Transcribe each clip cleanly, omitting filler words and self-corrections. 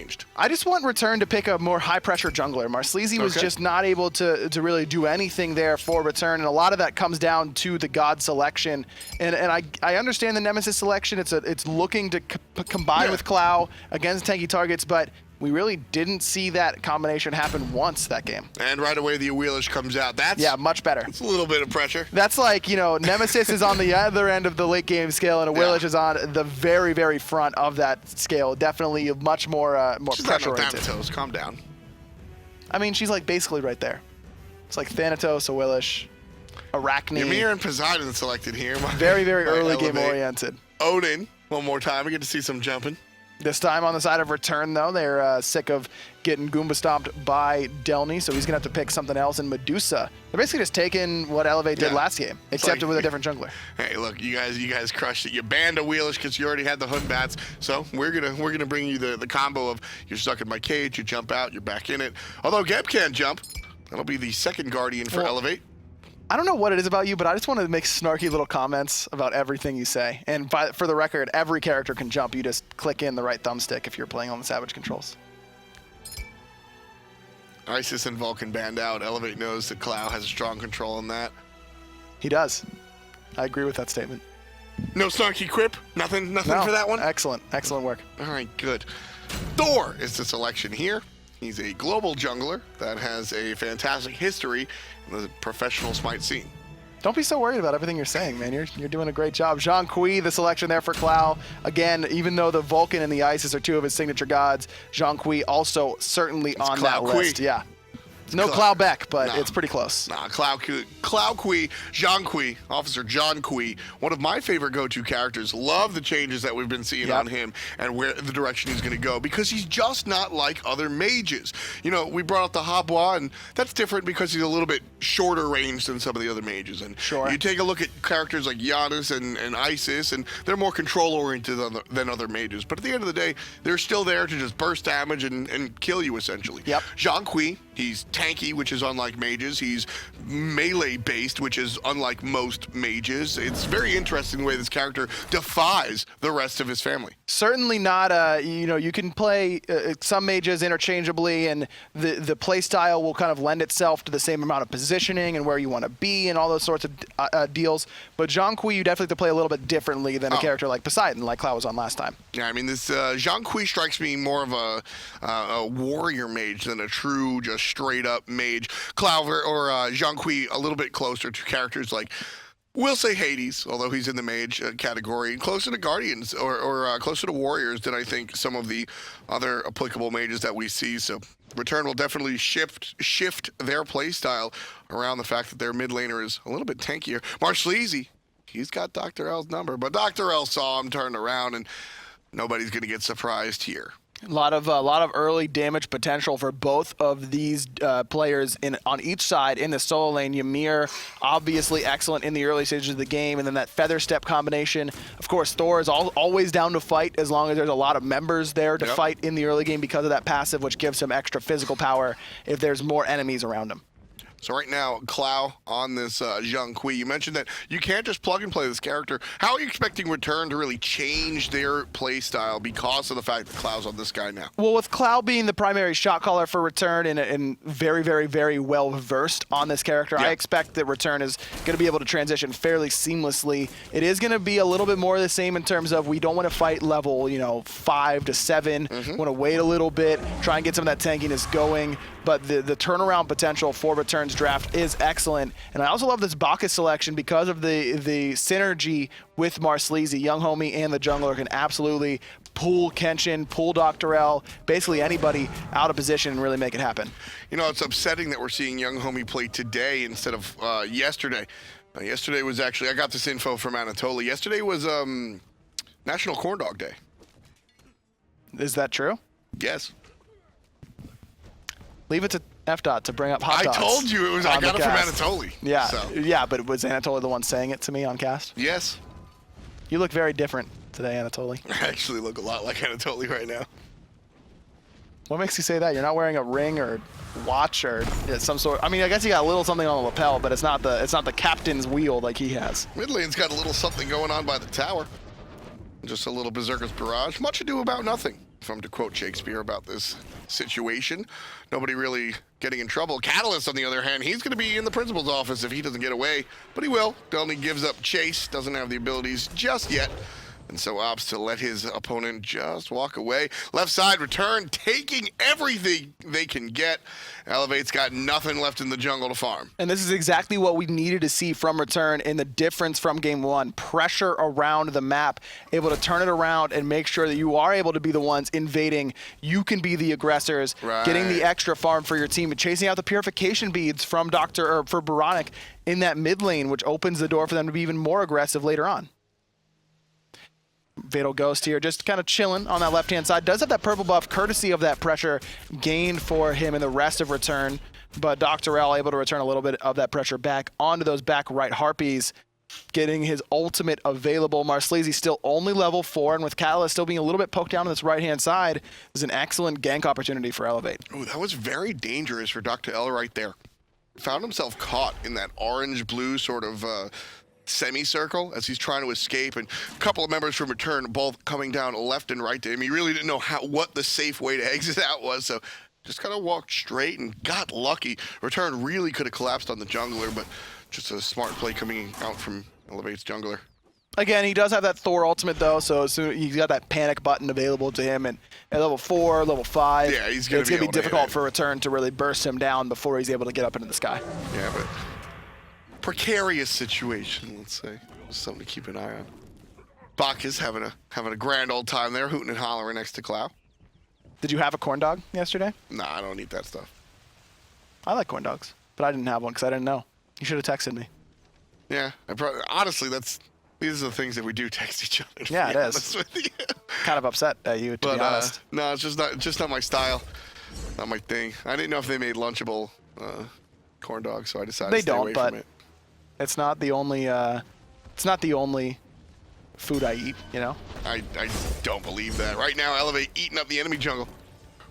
changed. I just want ReturN to pick a more high-pressure jungler. Marslezi was just not able to really do anything there for ReturN, and a lot of that comes down to the God selection. And I understand the Nemesis selection. It's looking to combine with Clow against tanky targets, but we really didn't see that combination happen once that game. And right away the Wheelish comes out. That's much better. It's a little bit of pressure. That's like, you know, Nemesis is on the other end of the late game scale, and a Wheelish is on the very, very front of that scale. Definitely much more pressure oriented. Thanatos, calm down. I mean, she's like basically right there. It's like Thanatos, a Wheelish, Arachne. Ymir and Poseidon selected here. Very, very early game oriented. Odin, one more time. We get to see some jumping. This time on the side of ReturN, though, they're sick of getting Goomba stomped by Delny, so he's going to have to pick something else. And Medusa, they're basically just taking what Elevate did last game, except with a different jungler. Hey, look, you guys crushed it. You banned a Wheelish because you already had the Hood Bats, so we're gonna bring you the combo of you're stuck in my cage, you jump out, you're back in it. Although Geb can't jump, that'll be the second Guardian for Elevate. I don't know what it is about you, but I just want to make snarky little comments about everything you say. And for the record, every character can jump. You just click in the right thumbstick if you're playing on the Savage controls. Isis and Vulcan banned out. Elevate knows that Clow has a strong control on that. He does. I agree with that statement. No snarky quip? Nothing for that one? Excellent work. All right, good. Thor is the selection here. He's a global jungler that has a fantastic history in the professional SMITE scene. Don't be so worried about everything you're saying, man. You're doing a great job. Zhang Kui, the selection there for Clow. Again, even though the Vulcan and the Isis are two of his signature gods, Zhang Kui also certainly on that list. Yeah. No Clow Beck, but it's pretty close. Nah, Clow Kui, Zhang Kui, Officer John Kui, one of my favorite go-to characters. Love the changes that we've been seeing on him and where the direction he's going to go, because he's just not like other mages. You know, we brought up the Habois, and that's different because he's a little bit shorter range than some of the other mages. And you take a look at characters like Giannis and Isis, and they're more control-oriented than other mages. But at the end of the day, they're still there to just burst damage and kill you, essentially. Zhang Kui, he's tanky, which is unlike mages. He's melee-based, which is unlike most mages. It's very interesting the way this character defies the rest of his family. Certainly not, you know, you can play some mages interchangeably, and the play style will kind of lend itself to the same amount of positioning and where you want to be and all those sorts of deals. But Zhang Kui, you definitely have to play a little bit differently than a character like Poseidon, like Clow was on last time. Yeah, I mean, this Zhang Kui strikes me more of a warrior mage than a true, just straight-up mage. Clow or Zhang Kui a little bit closer to characters like, we'll say Hades, although he's in the mage category, closer to Guardians or closer to Warriors than I think some of the other applicable mages that we see. So ReturN will definitely shift their play style around the fact that their mid laner is a little bit tankier. Marslezi, he's got Dr. L's number, but Dr. L saw him turn around, and nobody's going to get surprised here. A lot of early damage potential for both of these players on each side in the solo lane. Ymir, obviously excellent in the early stages of the game, and then that feather step combination. Of course, Thor is always down to fight as long as there's a lot of members there to fight in the early game because of that passive, which gives him extra physical power if there's more enemies around him. So right now, Clow on this Zhang Kui. You mentioned that you can't just plug and play this character. How are you expecting ReturN to really change their play style because of the fact that Clow's on this guy now? Well, with Clow being the primary shot caller for ReturN and very, very, very well versed on this character, I expect that ReturN is going to be able to transition fairly seamlessly. It is going to be a little bit more of the same in terms of we don't want to fight level, 5 to 7. Want to wait a little bit, try and get some of that tankiness going. But the turnaround potential for ReturN's draft is excellent. And I also love this Bacchus selection because of the synergy with Marslezi. Young Homie and the jungler can absolutely pull Kenshin, pull Dr. L, basically anybody out of position and really make it happen. You know, it's upsetting that we're seeing Young Homie play today instead of yesterday. Yesterday was actually, I got this info from Anatoly. Yesterday was National Corn Dog Day. Is that true? Yes. Leave it to FDOT to bring up hot dogs. I told you it was. I got it from Anatoly. Yeah, so. Yeah, but was Anatoly the one saying it to me on cast? Yes. You look very different today, Anatoly. I actually look a lot like Anatoly right now. What makes you say that? You're not wearing a ring or watch or some sort. I mean, I guess you got a little something on the lapel, but it's not the captain's wheel like he has. Mid lane's got a little something going on by the tower. Just a little Berserker's Barrage. Much ado about nothing. if I'm to quote Shakespeare about this situation. Nobody really getting in trouble. Catalyst, on the other hand, he's going to be in the principal's office if he doesn't get away, but he will. Delny gives up chase, doesn't have the abilities just yet, and so opts to let his opponent just walk away. Left side, ReturN taking everything they can get. Elevate's got nothing left in the jungle to farm. And this is exactly what we needed to see from ReturN in the difference from game one. Pressure around the map, able to turn it around and make sure that you are able to be the ones invading. You can be the aggressors, getting the extra farm for your team, and chasing out the purification beads from for Boronic in that mid lane, which opens the door for them to be even more aggressive later on. Fatal Ghost here, just kind of chilling on that left-hand side. Does have that purple buff, courtesy of that pressure gained for him in the rest of ReturN, but Dr. L able to return a little bit of that pressure back onto those back right Harpies, getting his ultimate available. Marsley's still only level 4, and with Catalyst still being a little bit poked down on this right-hand side, is an excellent gank opportunity for Elevate. Oh, that was very dangerous for Dr. L right there. Found himself caught in that orange-blue sort of semicircle as he's trying to escape, and a couple of members from ReturN both coming down left and right to him. He really didn't know what the safe way to exit out was, so just kind of walked straight and got lucky. ReturN really could have collapsed on the jungler, but just a smart play coming out from Elevate's jungler. Again, he does have that Thor ultimate though, so he's got that panic button available to him, and at level 4, level 5, yeah, it's going to be difficult for ReturN to really burst him down before he's able to get up into the sky. Yeah, but precarious situation, let's say. Something to keep an eye on. Bach is having a grand old time there, hooting and hollering next to Clow. Did you have a corn dog yesterday? Nah, I don't eat that stuff. I like corn dogs, but I didn't have one because I didn't know. You should have texted me. Yeah, honestly, these are the things that we do text each other. Yeah, it is. Kind of upset at you, to be honest. No, it's just not my style, not my thing. I didn't know if they made Lunchable corn dogs, so I decided to stay away from it. It's not the only food I eat, you know? I don't believe that. Right now, Elevate eating up the enemy jungle.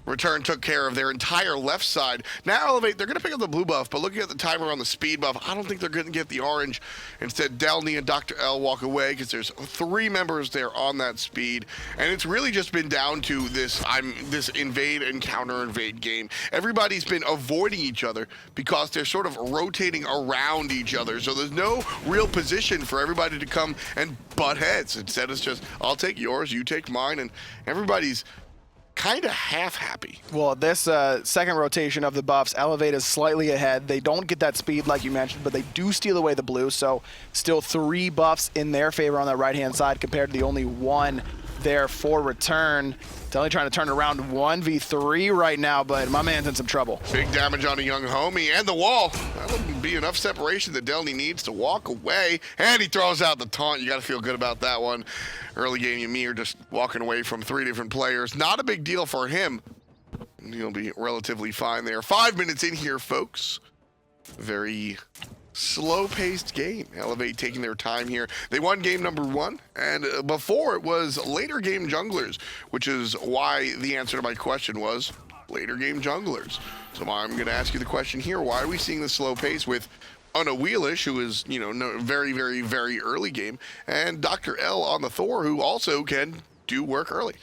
ReturN took care of their entire left side. Now Elevate, they're going to pick up the blue buff, but looking at the timer on the speed buff, I don't think they're going to get the orange. Instead, Delny and Dr. L walk away because there's 3 members there on that speed, and it's really just been down to this invade and counter invade game. Everybody's been avoiding each other because they're sort of rotating around each other, so there's no real position for everybody to come and butt heads. Instead, it's just, I'll take yours, you take mine, and everybody's kind of half happy. Well, this second rotation of the buffs, Elevate is slightly ahead. They don't get that speed like you mentioned, but they do steal away the blue, so still 3 buffs in their favor on that right-hand side compared to the only 1 there for ReturN. Delny trying to turn around 1v3 right now, but my man's in some trouble. Big damage on a young homie, and the wall. That'll be enough separation that Delny needs to walk away, and he throws out the taunt. You got to feel good about that one. Early game, Ymir just walking away from 3 different players. Not a big deal for him. He'll be relatively fine there. 5 minutes in here, folks. Very slow-paced game. Elevate taking their time here. They won game number 1, and before it was later game junglers, which is why the answer to my question was later game junglers. So I'm going to ask you the question here. Why are we seeing the slow pace with Wheelish, who is, very, very, very early game, and Dr. L on the Thor, who also can do work early?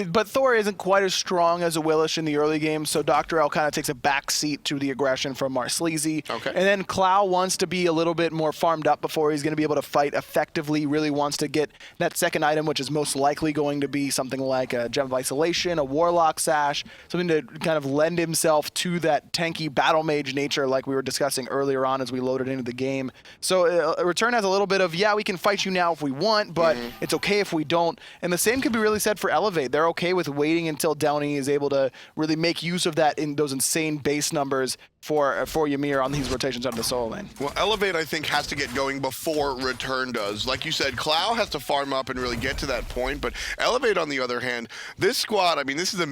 But Thor isn't quite as strong as a Wheelish in the early game, so Dr. L kind of takes a back seat to the aggression from Marsley. Okay. And then Clow wants to be a little bit more farmed up before he's going to be able to fight effectively, really wants to get that second item, which is most likely going to be something like a Gem of Isolation, a Warlock Sash, something to kind of lend himself to that tanky battle mage nature like we were discussing earlier on as we loaded into the game. So ReturN has a little bit of, yeah, we can fight you now if we want, but it's okay if we don't. And the same can be really said for Elevate. They're okay with waiting until Delny is able to really make use of that in those insane base numbers for Ymir on these rotations out of the solo lane. Well, Elevate, I think, has to get going before ReturN does. Like you said, Clow has to farm up and really get to that point, but Elevate, on the other hand, this squad, I mean, this is a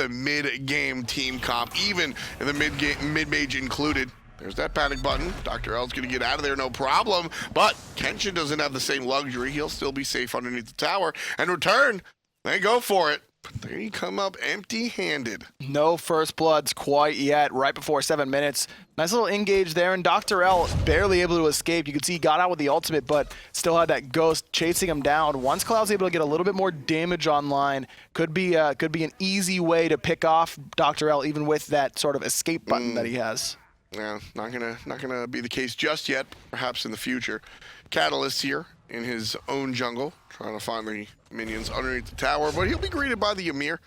mid-game team comp, even in the mid-mage included. There's that panic button. Dr. L's going to get out of there, no problem. But Kenshin doesn't have the same luxury. He'll still be safe underneath the tower. And ReturN, they go for it. But they come up empty-handed. No first bloods quite yet, right before 7 minutes. Nice little engage there, and Dr. L barely able to escape. You can see he got out with the ultimate, but still had that ghost chasing him down. Once Cloud's able to get a little bit more damage online, could be an easy way to pick off Dr. L, even with that sort of escape button that he has. Yeah, not gonna be the case just yet. Perhaps in the future. Catalyst here in his own jungle, trying to find the minions underneath the tower, but he'll be greeted by the Ymir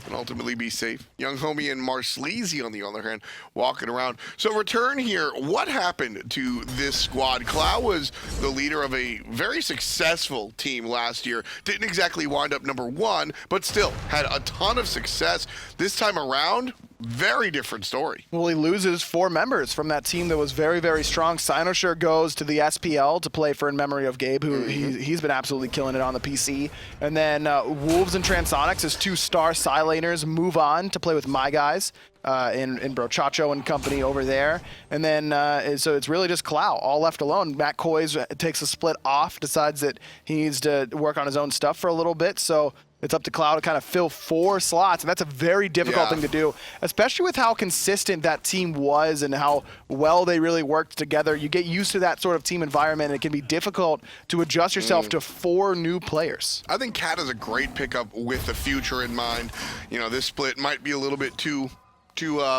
and ultimately be safe. Young Homie and Marsleazy, on the other hand, walking around. So ReturN here, what happened to this squad? Cloud was the leader of a very successful team last year. Didn't exactly wind up #1, but still had a ton of success. This time around, very different story. Well, he loses 4 members from that team that was very, very strong. Cynosure goes to the SPL to play for In Memory of Gabe, who he's been absolutely killing it on the PC. And then Wolves and Transonics, his 2-star side laners, move on to play with my guys in Brochacho and company over there. And then so it's really just Cloud all left alone. Matt Coys takes a split off, decides that he needs to work on his own stuff for a little bit. So it's up to Cloud to kind of fill 4 slots, and that's a very difficult thing to do, especially with how consistent that team was and how well they really worked together. You get used to that sort of team environment, and it can be difficult to adjust yourself to 4 new players. I think Cat is a great pickup with the future in mind. You know, this split might be a little bit too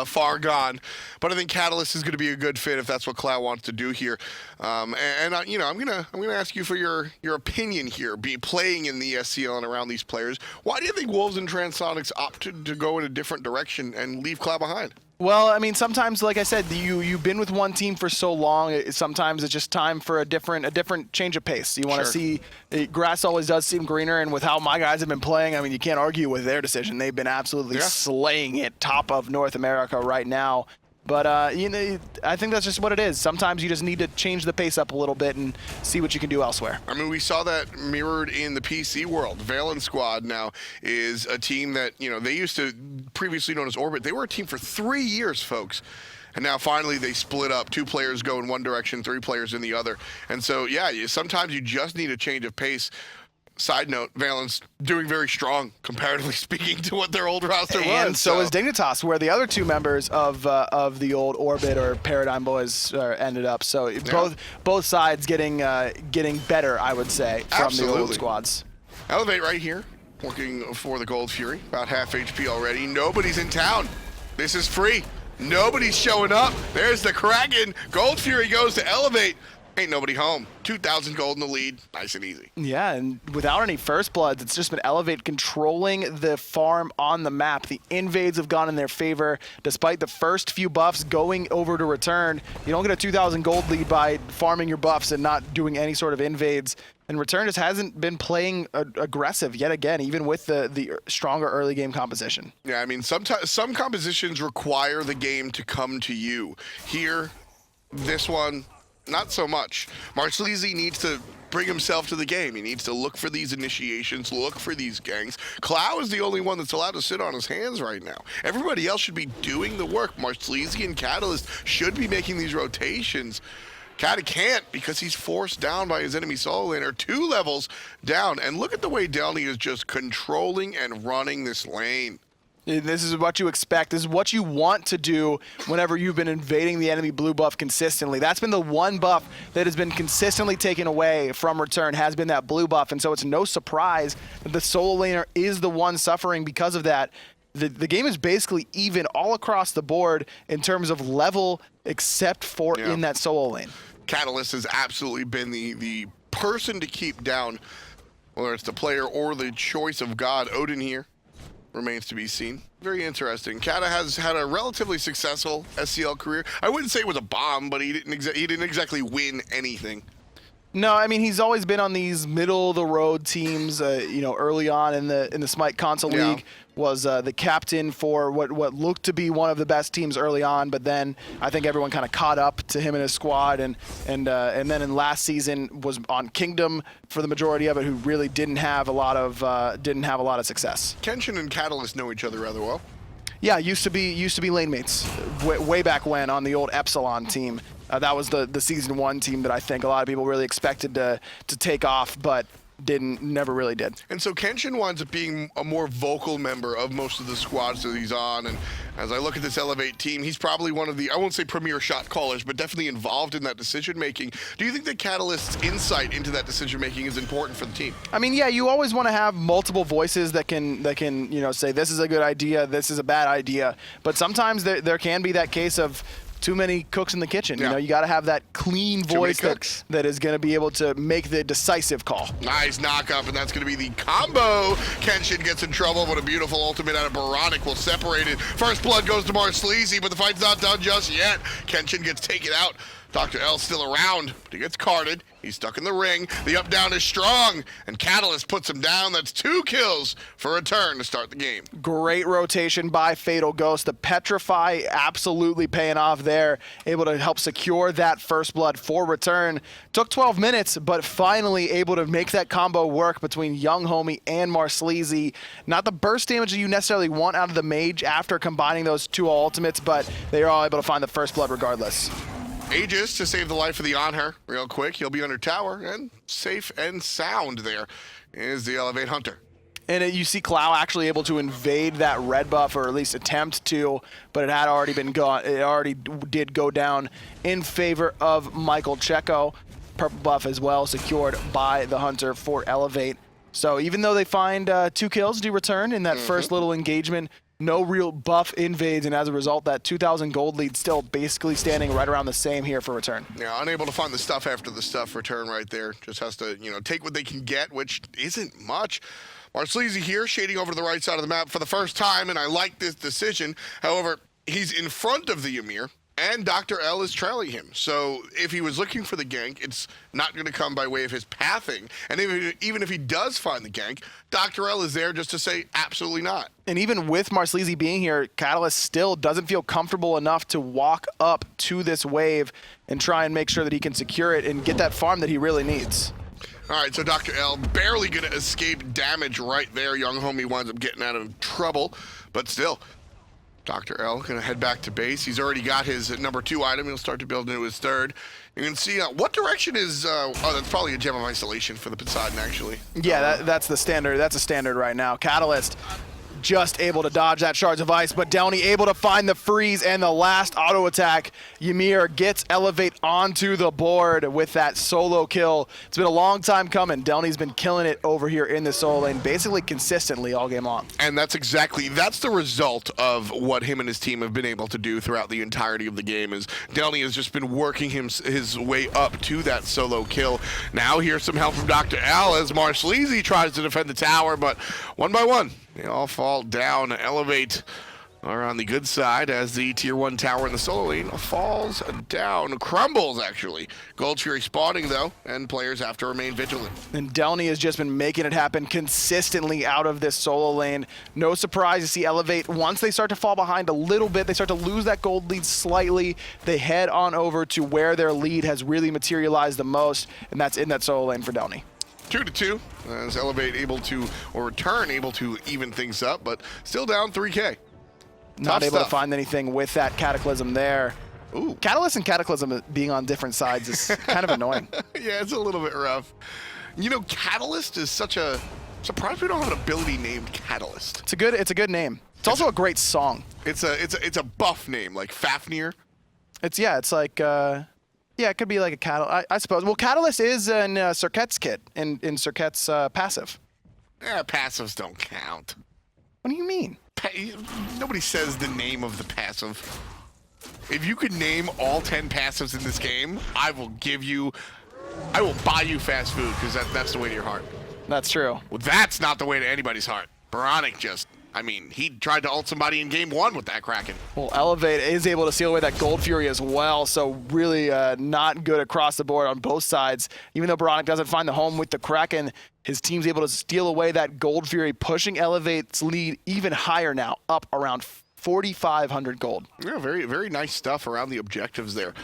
far gone, but I think Catalyst is going to be a good fit if that's what Cloud wants to do here. You know, I'm gonna ask you for your opinion here. Be playing in the SCL and around these players. Why do you think Wolves and Transonics opted to go in a different direction and leave Cloud behind? Well, I mean, sometimes, like I said, you've been with one team for so long. Sometimes it's just time for a different change of pace. You want to see grass always does seem greener, and with how my guys have been playing, I mean, you can't argue with their decision. They've been absolutely slaying it, top of North America right now. But you know, I think that's just what it is. Sometimes you just need to change the pace up a little bit and see what you can do elsewhere. I mean, we saw that mirrored in the PC world. Valen Squad now is a team that, you know, they used to, previously known as Orbit, they were a team for 3 years, folks. And now finally they split up. 2 players go in one direction, 3 players in the other. And so, yeah, sometimes you just need a change of pace. Side note, Valen's doing very strong, comparatively speaking, to what their old roster was. And so is Dignitas, where the other 2 members of the old Orbit or Paradigm Boys ended up. So both sides getting better, I would say, from the old squads. Elevate right here, working for the Gold Fury, about half HP already. Nobody's in town. This is free. Nobody's showing up. There's the Kraken. Gold Fury goes to Elevate. Ain't nobody home. 2,000 gold in the lead. Nice and easy. Yeah, and without any first bloods, it's just been Elevate controlling the farm on the map. The invades have gone in their favor. Despite the first few buffs going over to ReturN, you don't get a 2,000 gold lead by farming your buffs and not doing any sort of invades. And ReturN just hasn't been playing aggressive yet again, even with the stronger early game composition. Yeah, I mean, sometimes some compositions require the game to come to you. Here, this one, not so much. Marsleazy needs to bring himself to the game. He needs to look for these initiations, look for these ganks. Cloud is the only one that's allowed to sit on his hands right now. Everybody else should be doing the work. Marsleazy and Catalyst should be making these rotations. Cata can't because he's forced down by his enemy solo laner, 2 levels down. And look at the way Downey is just controlling and running this lane. This is what you expect. This is what you want to do whenever you've been invading the enemy blue buff consistently. That's been the one buff that has been consistently taken away from ReturN, has been that blue buff. And so it's no surprise that the solo laner is the one suffering because of that. The game is basically even all across the board in terms of level, except for in that solo lane. Catalyst has absolutely been the person to keep down, whether it's the player or the choice of God. Odin here remains to be seen. Very interesting. Kata has had a relatively successful SCL career. I wouldn't say it was a bomb, but he didn't exactly win anything. No, I mean, he's always been on these middle-of-the-road teams. You know, early on in the SMITE console league, was the captain for what looked to be one of the best teams early on, but then I think everyone kind of caught up to him and his squad, and then in last season was on Kingdom for the majority of it, who really didn't have a lot of success. Kenshin and Catalyst know each other rather well. Yeah, used to be lane mates way back when on the old Epsilon team. That was the season 1 team that I think a lot of people really expected to take off, but never really did. And so Kenshin winds up being a more vocal member of most of the squads that he's on. And as I look at this Elevate team, he's probably one of the, I won't say premier shot callers, but definitely involved in that decision making. Do you think that Catalyst's insight into that decision making is important for the team? I mean, yeah, you always want to have multiple voices that can say this is a good idea, this is a bad idea. But sometimes there can be that case of too many cooks in the kitchen. Yeah. You got to have that clean voice that is going to be able to make the decisive call. Nice knock up, and that's going to be the combo. Kenshin gets in trouble, but a beautiful ultimate out of Baronic will separate it. First blood goes to Marsleazy, but the fight's not done just yet. Kenshin gets taken out. Dr. L still around, but he gets carded. He's stuck in the ring. The up down is strong, and Catalyst puts him down. That's 2 kills for ReturN to start the game. Great rotation by Fatal Ghost. The Petrify absolutely paying off there, able to help secure that first blood for ReturN. Took 12 minutes, but finally able to make that combo work between Young Homie and Marsleazy. Not the burst damage that you necessarily want out of the mage after combining those 2 ultimates, but they are all able to find the first blood regardless. Aegis to save the life of the Anher real quick. He'll be under tower, and safe and sound there is the Elevate Hunter. And you see Clow actually able to invade that red buff, or at least attempt to, but it had already been gone. It already did go down in favor of Michael Checo. Purple buff as well secured by the Hunter for Elevate. So even though they find 2 kills to ReturN in that first little engagement, no real buff invades, and as a result, that 2,000 gold lead still basically standing right around the same here for ReturN. Yeah, unable to find the stuff after the stuff. ReturN right there just has to, take what they can get, which isn't much. Marsleazy here, shading over to the right side of the map for the first time, and I like this decision. However, he's in front of the Ymir, and Dr. L is trailing him. So if he was looking for the gank, it's not going to come by way of his pathing. And even if he does find the gank, Dr. L is there just to say absolutely not. And even with Marsleazy being here, Catalyst still doesn't feel comfortable enough to walk up to this wave and try and make sure that he can secure it and get that farm that he really needs. All right, so Dr. L barely going to escape damage right there. Young Homie winds up getting out of trouble, but still, Dr. L going to head back to base. He's already got his number 2 item. He'll start to build into his 3rd. You can see what direction is, that's probably a gem of isolation for the Poseidon, actually. Yeah, that's the standard. That's a standard right now. Catalyst just able to dodge that Shards of Ice, but Downey able to find the freeze and the last auto attack. Ymir gets Elevate onto the board with that solo kill. It's been a long time coming. Downey's been killing it over here in the solo lane, basically consistently all game long. And that's the result of what him and his team have been able to do throughout the entirety of the game. Is Downey has just been working his way up to that solo kill. Now here's some help from Dr. L as Marsleazy tries to defend the tower, but one by one, they all fall down. Elevate are on the good side as the tier 1 tower in the solo lane falls down, crumbles actually. Gold Fury spawning though, and players have to remain vigilant. And Downey has just been making it happen consistently out of this solo lane. No surprise to see Elevate, once they start to fall behind a little bit, they start to lose that gold lead slightly, they head on over to where their lead has really materialized the most, and that's in that solo lane for Downey. 2-2 as Elevate able to, or ReturN able to even things up, but still down 3K. Not able to find anything with that Cataclysm there. Ooh. Catalyst and Cataclysm being on different sides is kind of annoying. Yeah, it's a little bit rough. Catalyst is such a, surprised we don't have an ability named Catalyst. It's a good name. It's also a great song. It's a buff name, like Fafnir. It's like yeah, it could be like a Catalyst, I suppose. Well, Catalyst is in Cirquet's kit, in Cirquet's passive. Yeah, passives don't count. What do you mean? Nobody says the name of the passive. If you could name all 10 passives in this game, I will buy you fast food, because that's the way to your heart. That's true. Well, that's not the way to anybody's heart. Baronic he tried to ult somebody in game 1 with that Kraken. Well, Elevate is able to seal away that Gold Fury as well, so really not good across the board on both sides. Even though Baronic doesn't find the home with the Kraken, his team's able to steal away that Gold Fury, pushing Elevate's lead even higher now, up around 4,500 gold. Yeah, very, very nice stuff around the objectives there.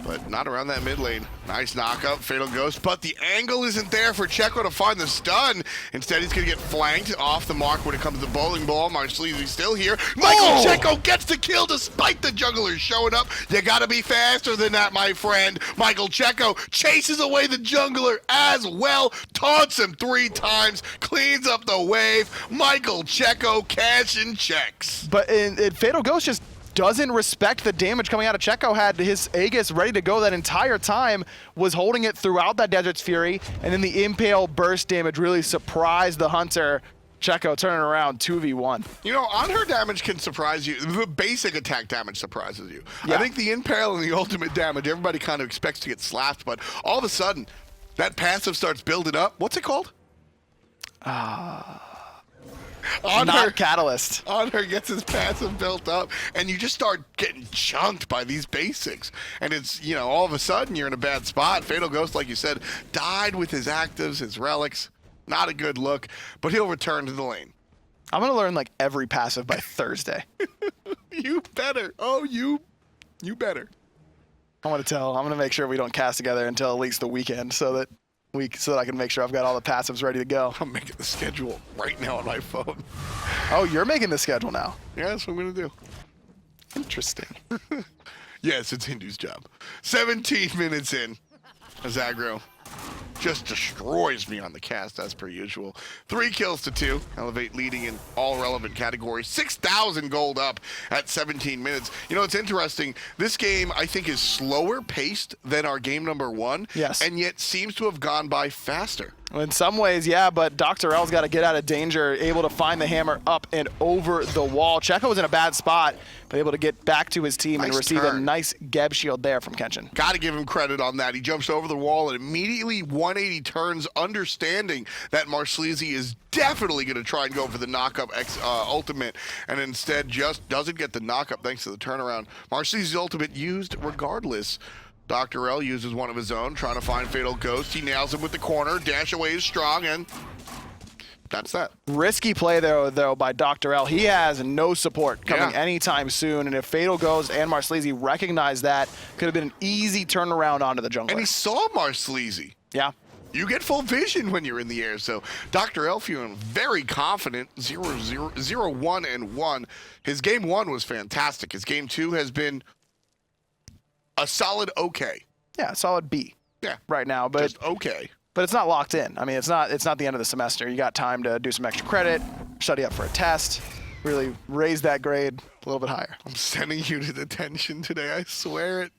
but not around that mid lane. Nice knockup, Fatal Ghost, but the angle isn't there for Checo to find the stun. Instead, he's going to get flanked off the mark when it comes to bowling ball. Marcelisi's still here. Michael Checo gets the kill despite the jungler showing up. You got to be faster than that, my friend. Michael Checo chases away the jungler as well, taunts him 3 times, cleans up the wave. Michael Checo cashing checks. But in Fatal Ghost just doesn't respect the damage coming out of Checo. Had his Aegis ready to go that entire time, was holding it throughout that Desert's Fury, and then the Impale burst damage really surprised the Hunter. Checo turning around 2v1. You know, on her damage can surprise you. The basic attack damage surprises you. Yeah. I think the Impale and the ultimate damage, everybody kind of expects to get slapped, but all of a sudden, that passive starts building up. What's it called? Catalyst. On her gets his passive built up, and you just start getting chunked by these basics. And it's, you know, all of a sudden you're in a bad spot. Fatal Ghost, like you said, died with his actives, his relics. Not a good look, but he'll return to the lane. I'm going to learn like every passive by Thursday. You better. Oh, you better. I'm going to make sure we don't cast together until at least the weekend so that I can make sure I've got all the passives ready to go. I'm making the schedule right now on my phone. Oh, you're making the schedule now. Yeah, that's what I'm going to do. Interesting. Yes, it's Hindu's job. 17 minutes in. Aggro just destroys me on the cast as per usual. 3 kills to 2. Elevate leading in all relevant categories. 6,000 gold up at 17 minutes. You know, it's interesting. This game, I think, is slower paced than our game number 1. Yes. And yet seems to have gone by faster. In some ways, yeah, but Dr. L's got to get out of danger, able to find the hammer up and over the wall. Checo was in a bad spot, but able to get back to his team and receive a nice Geb shield there from Kenshin. Got to give him credit on that. He jumps over the wall and immediately 180 turns, understanding that Marcelisi is definitely going to try and go for the knockup ultimate, and instead just doesn't get the knockup thanks to the turnaround. Marcelisi's ultimate used regardless. Dr. L uses one of his own, trying to find Fatal Ghost. He nails him with the corner. Dash away is strong, and that's that. Risky play, though, by Dr. L. He has no support coming anytime soon, and if Fatal Ghost and Marcelisi recognize that, could have been an easy turnaround onto the jungler. And he saw Marcelisi. Yeah. You get full vision when you're in the air, so Dr. L feeling very confident. 0-1-1. His game 1 was fantastic. His game 2 has been a solid okay. Yeah, solid B. Yeah. Right now, but just okay. But it's not locked in. I mean, it's not the end of the semester. You got time to do some extra credit, study up for a test, really raise that grade a little bit higher. I'm sending you to detention today. I swear it.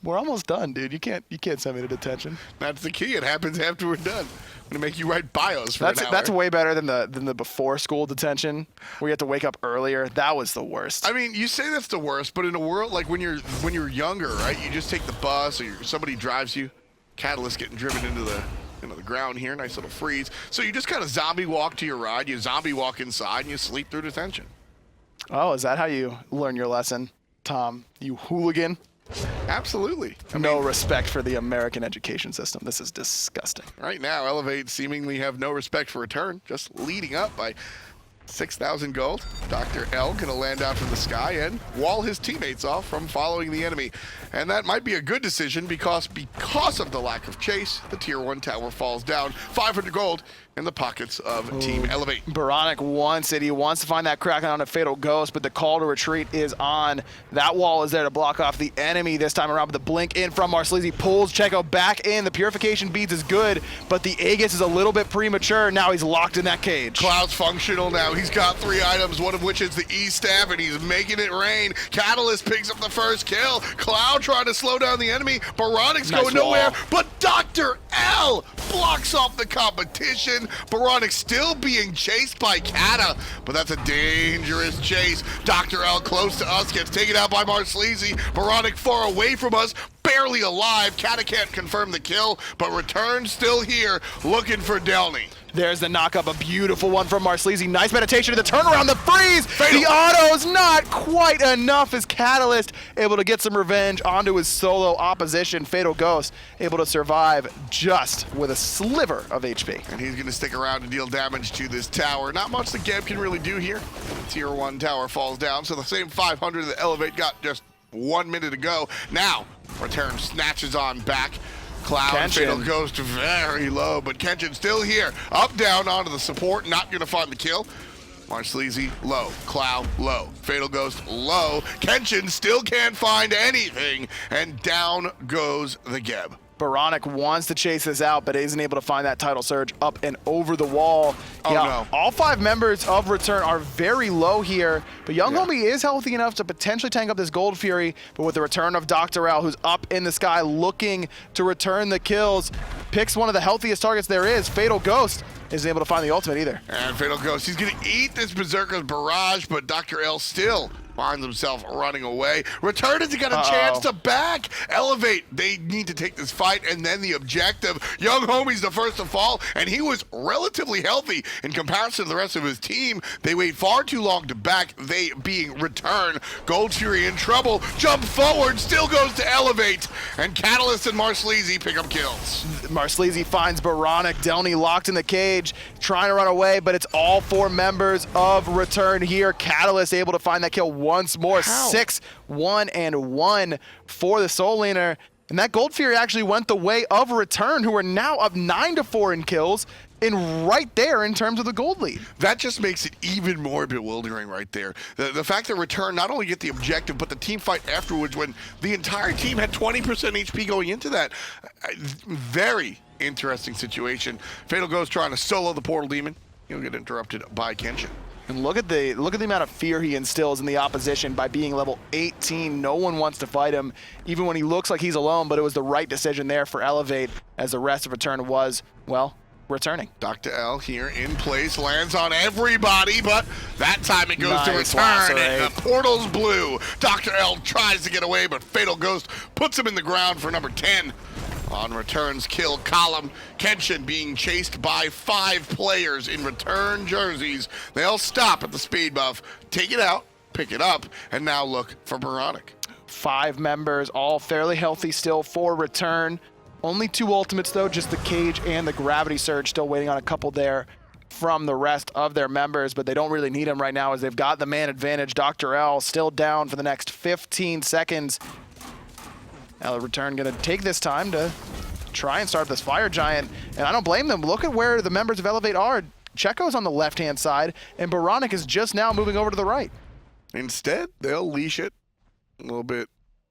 We're almost done, dude. You can't send me to detention. That's the key. It happens after we're done. I'm gonna make you write bios for an hour. That's way better than the before school detention where you have to wake up earlier. That was the worst. I mean, you say that's the worst, but in a world like when you're younger, right? You just take the bus or somebody drives you. Catalyst getting driven into the ground here. Nice little freeze. So you just kind of zombie walk to your ride. You zombie walk inside and you sleep through detention. Oh, is that how you learn your lesson, Tom? You hooligan. Absolutely. No respect for the American education system. This is disgusting. Right now, Elevate seemingly have no respect for ReturN, just leading up by 6,000 gold. Dr. L gonna land out from the sky and wall his teammates off from following the enemy. And that might be a good decision because of the lack of chase, the tier 1 tower falls down. 500 gold in the pockets of Team Elevate. Baronic wants it. He wants to find that Kraken on a Fatal Ghost, but the call to retreat is on. That wall is there to block off the enemy this time around, but the blink in from Marcelisi pulls Checo back in. The purification beads is good, but the Aegis is a little bit premature. Now he's locked in that cage. Cloud's functional now. He's got 3 items, one of which is the E-Staff, and he's making it rain. Catalyst picks up the first kill. Cloud trying to slow down the enemy. Baronic's going nowhere, but Dr. L blocks off the competition. Baronic still being chased by Kata, but that's a dangerous chase. Dr. L close to us, gets taken out by Marcelisi. Baronic far away from us, barely alive. Kata can't confirm the kill, but ReturN still here, looking for Delny. There's the knockup, a beautiful one from Marcelisi. Nice meditation to the turnaround, the freeze! Fatal. The auto's not quite enough as Catalyst able to get some revenge onto his solo opposition. Fatal Ghost able to survive just with a sliver of HP. And he's going to stick around to deal damage to this tower. Not much the Geb can really do here. The tier 1 tower falls down, so the same 500 that Elevate got just 1 minute ago. Now, ReturN snatches on back. Cloud and Fatal Ghost very low, but Kenshin still here. Up, down, onto the support, not gonna find the kill. Marsleazy, low. Cloud, low. Fatal Ghost, low. Kenshin still can't find anything, and down goes the Geb. Baronic wants to chase this out, but isn't able to find that tidal surge up and over the wall. Oh, no. All 5 members of ReturN are very low here, but Young Homie is healthy enough to potentially tank up this Gold Fury, but with the return of Dr. L, who's up in the sky looking to return the kills, picks one of the healthiest targets there is. Fatal Ghost isn't able to find the ultimate either. And Fatal Ghost, he's gonna eat this Berserker's barrage, but Dr. L still finds himself running away. ReturN hasn't got a chance to back. Elevate, they need to take this fight, and then the objective. Young Homie's the first to fall, and he was relatively healthy in comparison to the rest of his team. They wait far too long to back, they being ReturN. Gold Fury in trouble, jump forward, still goes to Elevate, and Catalyst and Marsleazy pick up kills. Marsleazy finds Baronic, Delny locked in the cage, trying to run away, but it's all 4 members of ReturN here. Catalyst able to find that kill once more. How? 6-1-1 for the Soul Laner. And that Gold Fury actually went the way of ReturN, who are now up 9-4 in kills, and right there in terms of the gold lead. That just makes it even more bewildering right there. The fact that ReturN not only get the objective, but the team fight afterwards when the entire team had 20% HP going into that. Very interesting situation. Fatal Ghost trying to solo the Portal Demon. He'll get interrupted by Kenshin. And look at the amount of fear he instills in the opposition by being level 18. No one wants to fight him, even when he looks like he's alone, but it was the right decision there for Elevate, as the rest of ReturN was, well, returning. Dr. L here in place, lands on everybody, but that time it goes to ReturN, and the portal's blue. Dr. L tries to get away, but Fatal Ghost puts him in the ground for number 10. On ReturN's kill column, Kenshin being chased by 5 players in ReturN jerseys. They all stop at the speed buff, take it out, pick it up, and now look for Baronic. 5 members, all fairly healthy still for ReturN. Only 2 ultimates though, just the Cage and the Gravity Surge, still waiting on a couple there from the rest of their members, but they don't really need them right now as they've got the man advantage. Dr. L still down for the next 15 seconds. Now ReturN gonna take this time to try and start this Fire Giant, and I don't blame them. Look at where the members of Elevate are. Checo's on the left-hand side, and Baronic is just now moving over to the right. Instead, they'll leash it a little bit.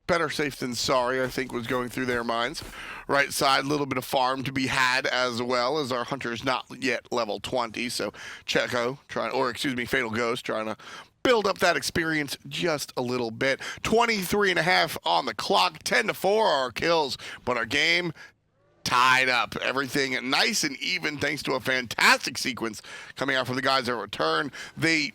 Better safe than sorry, I think, was going through their minds. Right side, a little bit of farm to be had as well, as our Hunter's not yet level 20, so Checo Fatal Ghost trying to build up that experience just a little bit. 23.5 on the clock, 10-4 are our kills, but our game tied up. Everything nice and even thanks to a fantastic sequence coming out from the guys at ReturN. They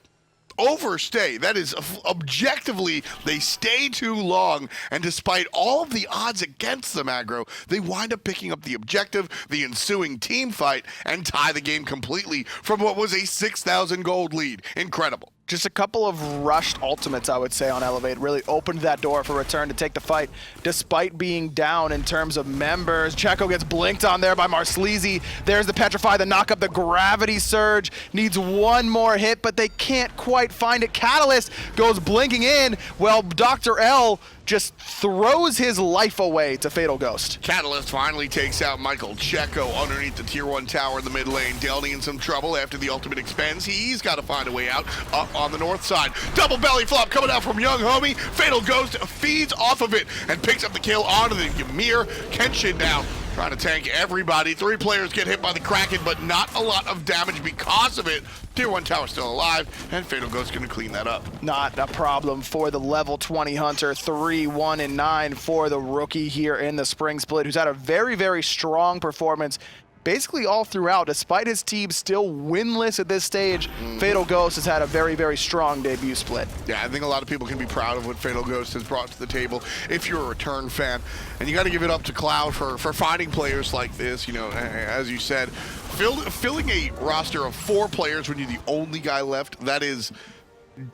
overstay. That is, objectively, they stay too long, and despite all of the odds against them, aggro, they wind up picking up the objective, the ensuing team fight, and tie the game completely from what was a 6,000 gold lead. Incredible. Just a couple of rushed ultimates, I would say, on Elevate. Really opened that door for ReturN to take the fight, despite being down in terms of members. Checo gets blinked on there by Marsleazy. There's the Petrify, the knock up, the Gravity Surge. Needs one more hit, but they can't quite find it. Catalyst goes blinking in. Well, Dr. L just throws his life away to Fatal Ghost. Catalyst finally takes out Michael Checo underneath the tier 1 tower in the mid lane. Delny in some trouble after the ultimate expends. He's got to find a way out up on the north side. Double belly flop coming out from Young Homie. Fatal Ghost feeds off of it and picks up the kill onto the Ymir. Kenshin now trying to tank everybody. 3 players get hit by the Kraken, but not a lot of damage because of it. Tier 1 tower still alive, and Fatal Ghost going to clean that up. Not a problem for the level 20 Hunter. 3-1-9 for the rookie here in the Spring Split, who's had a very, very strong performance basically all throughout. Despite his team still winless at this stage, Fatal Ghost has had a very, very strong debut split. Yeah, I think a lot of people can be proud of what Fatal Ghost has brought to the table if you're a ReturN fan. And you got to give it up to Cloud for finding players like this. You know, as you said, filling a roster of 4 players when you're the only guy left, that is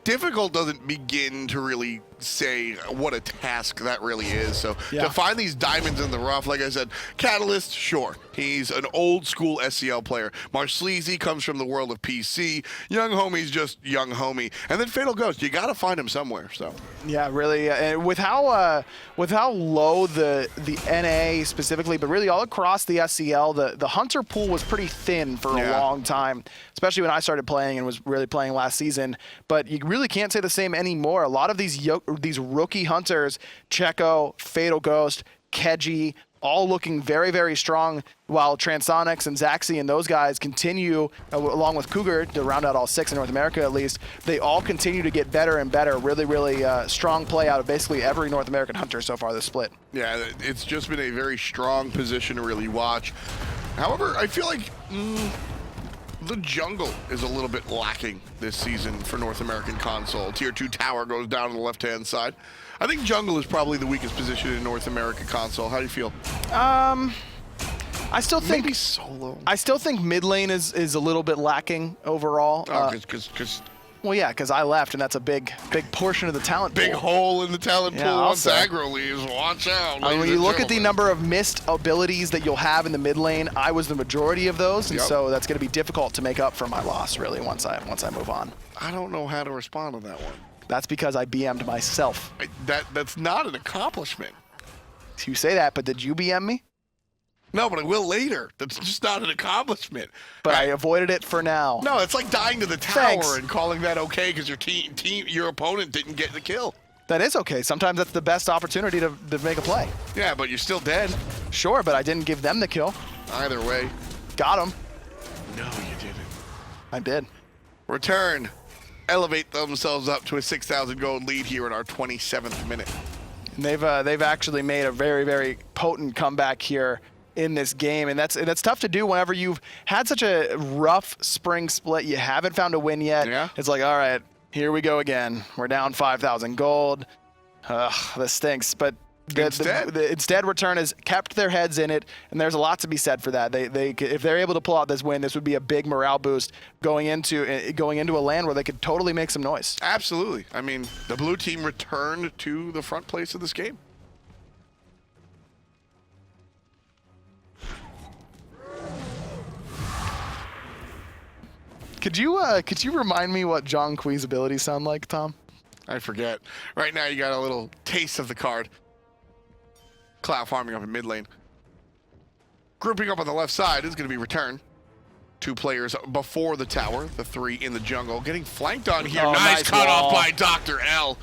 difficult doesn't begin to really say what a task that really is. So Yeah. to find these diamonds in the rough, like I said, Catalyst, sure, he's an old school SCL player. Marsleazy comes from the world of PC. Young Homie's just Young Homie, and then Fatal Ghost. You got to find him somewhere. So Yeah, really. And with how low the NA specifically, but really all across the SCL, the hunter pool was pretty thin for a long time, especially when I started playing and was really playing last season. But you really can't say the same anymore. A lot of these rookie hunters, Checo, Fatal Ghost, Keji, all looking very, very strong, while Transonics and Zaxi and those guys continue, along with Cougar, to round out all 6 in North America at least, they all continue to get better and better. Really, really strong play out of basically every North American hunter so far this split. yeah, it's just been a very strong position to really watch. However, I feel like the jungle is a little bit lacking this season for North American console. Tier 2 tower goes down on the left-hand side. I think jungle is probably the weakest position in North American console. How do you feel? I still think Maybe solo. I still think mid lane is a little bit lacking overall. Because Well, yeah, because I left, and that's a big portion of the talent big pool. hole in the talent Yeah, pool I'll once say. aggro leaves. Watch out. I mean, when you look at the number of missed abilities that you'll have in the mid lane, I was the majority of those, and Yep. so that's going to be difficult to make up for my loss, really, once I move on. I don't know how to respond to that one. That's because I BM'd myself. That's not an accomplishment. You say that, but did you BM me? No, but I will later. That's just not an accomplishment. But I avoided it for now. No, it's like dying to the tower Thanks. and calling that okay because your opponent didn't get the kill. That is okay. Sometimes that's the best opportunity to make a play. Yeah, but you're still dead. Sure, but I didn't give them the kill. Either way. Got him. No, you didn't. I did. ReturN elevate themselves up to a 6,000 gold lead here in our 27th minute. And they've actually made a very, very potent comeback here in this game, and that's tough to do whenever you've had such a rough spring split. You haven't found a win yet. Yeah. It's like, all right, here we go again. We're down 5,000 gold. This stinks, but instead ReturN has kept their heads in it, and there's a lot to be said for that. If they're able to pull out this win, this would be a big morale boost going into a land where they could totally make some noise. Absolutely. I mean, the blue team returned to the front place of this game. Could you remind me what John Quee's abilities sound like, Tom? I forget. Right now, you got a little taste of the card. Cloud farming up in mid lane. Grouping up on the left side is going to be ReturN. 2 players before the tower, the 3 in the jungle. Getting flanked on here. Oh, nice cut off wall. by Dr. L.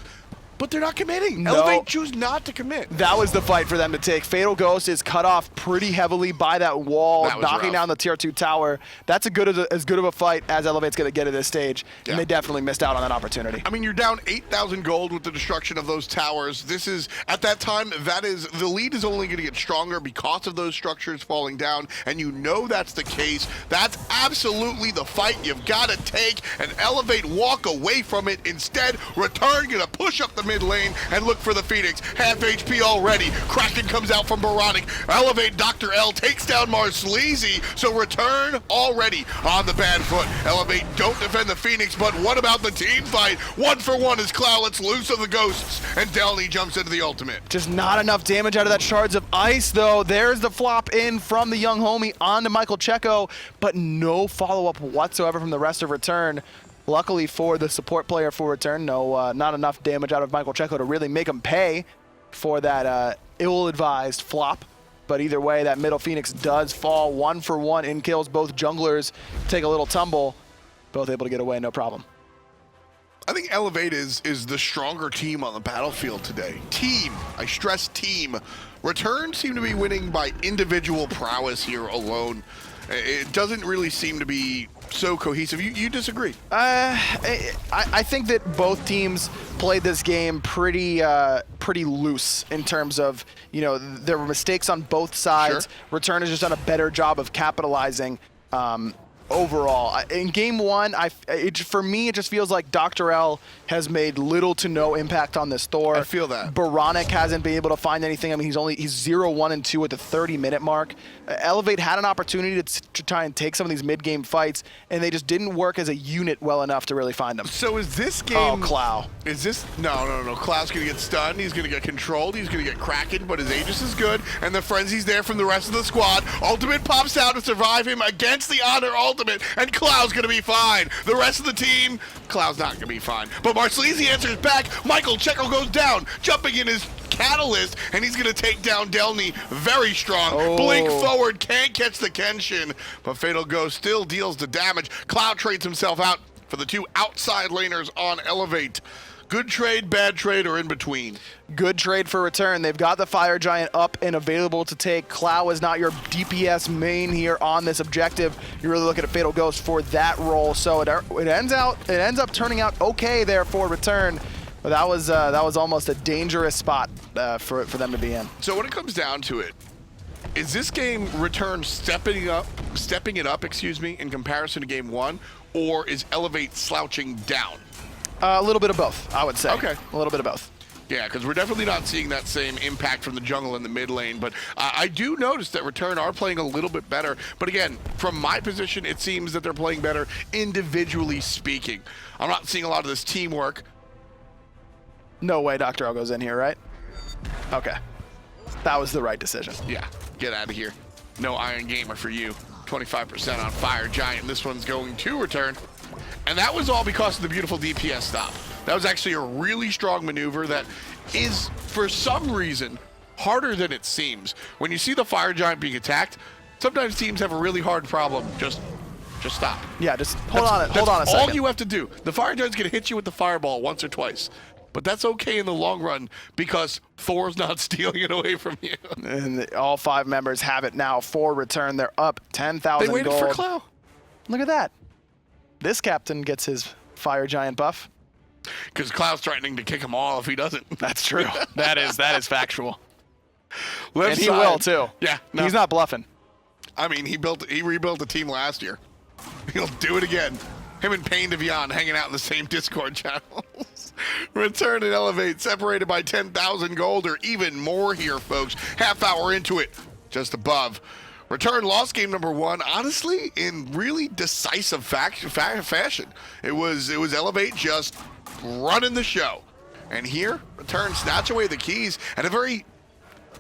But they're not committing. No. Elevate choose not to commit. That was the fight for them to take. Fatal Ghost is cut off pretty heavily by that wall, That was knocking rough. down the tier 2 tower. That's as good of a fight as Elevate's going to get at this stage, Yeah. and they definitely missed out on that opportunity. I mean, you're down 8,000 gold with the destruction of those towers. This is, at that time, the lead is only going to get stronger because of those structures falling down, and you know that's the case. That's absolutely the fight you've got to take, and Elevate walk away from it. Instead, ReturN going to push up the mid lane and look for the Phoenix. Half HP already. Kraken comes out from Baronic. Elevate Dr. L takes down Marsleazy, so ReturN already on the bad foot. Elevate don't defend the Phoenix, but what about the team fight? 1 for 1 as Cloud lets loose of the ghosts, and Delny jumps into the ultimate. Just not enough damage out of that Shards of Ice, though. There's the flop in from the young homie onto Michael Checo, but no follow-up whatsoever from the rest of ReturN. Luckily for the support player for ReturN, not enough damage out of Michael Checo to really make him pay for that ill-advised flop. But either way, that middle Phoenix does fall 1 for 1 in kills. Both junglers take a little tumble, both able to get away, no problem. I think Elevate is the stronger team on the battlefield today. Team, I stress team. ReturN seem to be winning by individual prowess here alone. It doesn't really seem to be so cohesive. You disagree? I think that both teams played this game pretty loose in terms of, there were mistakes on both sides. Sure. ReturN has just done a better job of capitalizing. overall. In game one, for me, it just feels like Dr. L has made little to no impact on this Thor. I feel that. Baronic hasn't been able to find anything. I mean, he's 0-1-2 at the 30-minute mark. Elevate had an opportunity to try and take some of these mid-game fights, and they just didn't work as a unit well enough to really find them. So is this game... Oh, Clow. Is this... No. Clow's going to get stunned. He's going to get controlled. He's going to get krakened, but his Aegis is good, and the frenzy's there from the rest of the squad. Ultimate pops out to survive him against the Honor Ultimate, and Clow's going to be fine. The rest of the team, Clow's not going to be fine. But Marcelisi answers back. Michael Checo goes down, jumping in his Catalyst, and he's going to take down Delny very strong. Oh. Blink forward, can't catch the Kenshin, but Fatal Ghost still deals the damage. Cloud trades himself out for the two outside laners on Elevate. Good trade, bad trade, or in between? Good trade for return. They've got the Fire Giant up and available to take. Clow is not your DPS main here on this objective. You're really looking at Fatal Ghost for that role. So it ends up turning out okay there for return. But that was almost a dangerous spot for them to be in. So when it comes down to it, is this game return stepping it up, in comparison to game one, or is Elevate slouching down? A little bit of both, I would say. Okay. A little bit of both. Yeah, because we're definitely not seeing that same impact from the jungle in the mid lane, but I do notice that Return are playing a little bit better. But again, from my position, it seems that they're playing better individually speaking. I'm not seeing a lot of this teamwork. No way Dr. L goes in here, right? Okay. That was the right decision. Yeah, get out of here. No Iron Gamer for you. 25% on Fire Giant. This one's going to Return. And that was all because of the beautiful DPS stop. That was actually a really strong maneuver that is, for some reason, harder than it seems. When you see the Fire Giant being attacked, sometimes teams have a really hard problem. Just stop. Yeah, just hold on a second. All you have to do. The Fire Giant's going to hit you with the Fireball once or twice. But that's okay in the long run because Thor's not stealing it away from you. And all 5 members have it now for Return. They're up 10,000 gold. They waited for Clow. Look at that. This captain gets his Fire Giant buff. Because Cloud's threatening to kick him all if he doesn't. That's true. that is factual. Left and he side. will too. Yeah. No. He's not bluffing. I mean, he rebuilt the team last year. He'll do it again. Him and Payne Devion hanging out in the same Discord channels. Return and Elevate separated by 10,000 gold or even more here, folks. Half hour into it, just above. Return lost game number 1, honestly, in really decisive fashion. It was Elevate just running the show. And here, Return snatch away the keys at a very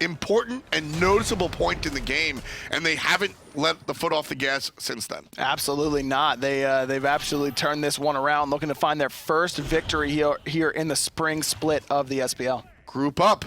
important and noticeable point in the game, and they haven't let the foot off the gas since then. Absolutely not. They've absolutely turned this one around, looking to find their first victory here in the spring split of the SPL. Group up.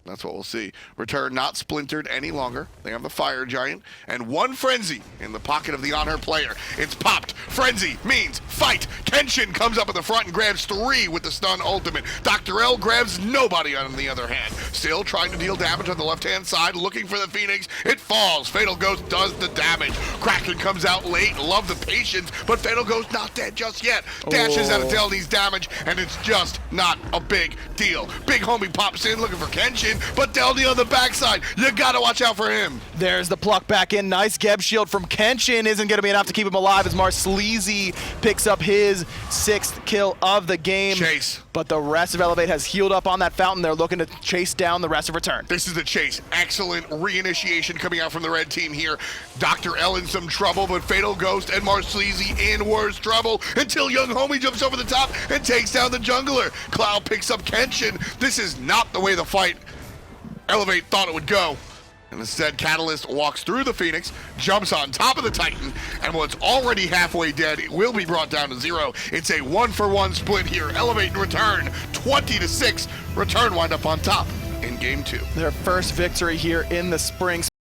That's what we'll see. Return not splintered any longer. They have the Fire Giant and 1 Frenzy in the pocket of the Honor player. It's popped. Frenzy means fight. Kenshin comes up at the front and grabs 3 with the stun ultimate. Dr. L grabs nobody on the other hand. Still trying to deal damage on the left-hand side, looking for the Phoenix. It falls. Fatal Ghost does the damage. Kraken comes out late. Love the patience, but Fatal Ghost not dead just yet. Dashes out of Delny's damage, and it's just not a big deal. Big homie pops in looking for Kenshin, but Delny on the backside. You gotta watch out for him. There's the pluck back in. Nice Geb shield from Kenshin. Isn't going to be enough to keep him alive as Marcelisi picks up his 6th kill of the game. Chase. But the rest of Elevate has healed up on that fountain. They're looking to chase down the rest of Return. This is the chase. Excellent reinitiation coming out from the red team here. Dr. L in some trouble, but Fatal Ghost and Marcelisi in worse trouble until young homie jumps over the top and takes down the jungler. Cloud picks up Kenshin. This is not the way the fight Elevate thought it would go. And instead, Catalyst walks through the Phoenix, jumps on top of the Titan, and what's already halfway dead, it will be brought down to 0. It's a 1-for-1 split here. Elevate and Return, 20-6. Return wind up on top in game 2. Their first victory here in the spring